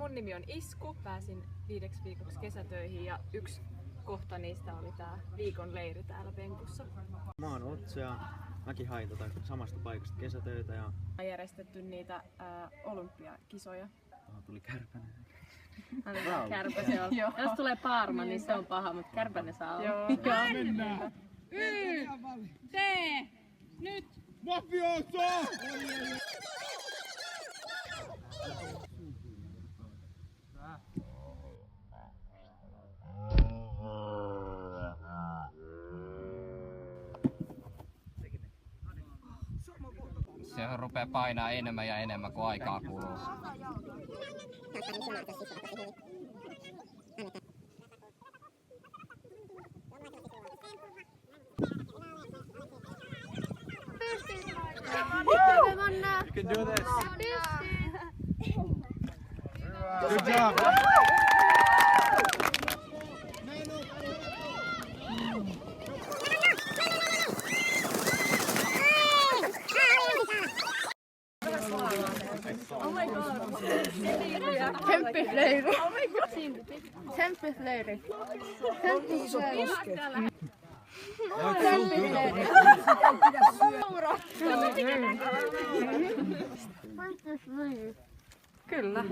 mun nimi on Isku. Pääsin 5 viikoksi kesätöihin ja yksi kohta niistä oli tää viikon leiri täällä penkussa. Mä oon Otso ja mäkin hain samasta paikasta kesätöitä ja... On järjestetty niitä olympiakisoja. Tuli Kärpänen. Kärpäsen on. Jos tulee Paarma, niin se on paha, mutta Kärpänen saa olla. Joo. Mennään! Tee! Nyt! Mafioso! Se rupeaa painaa enemmän ja enemmän kuin aikaa kuluu. You can do this! Good job! Oh my god! Temppifleiri! Oh my god! Temppifleiri! Kyllä.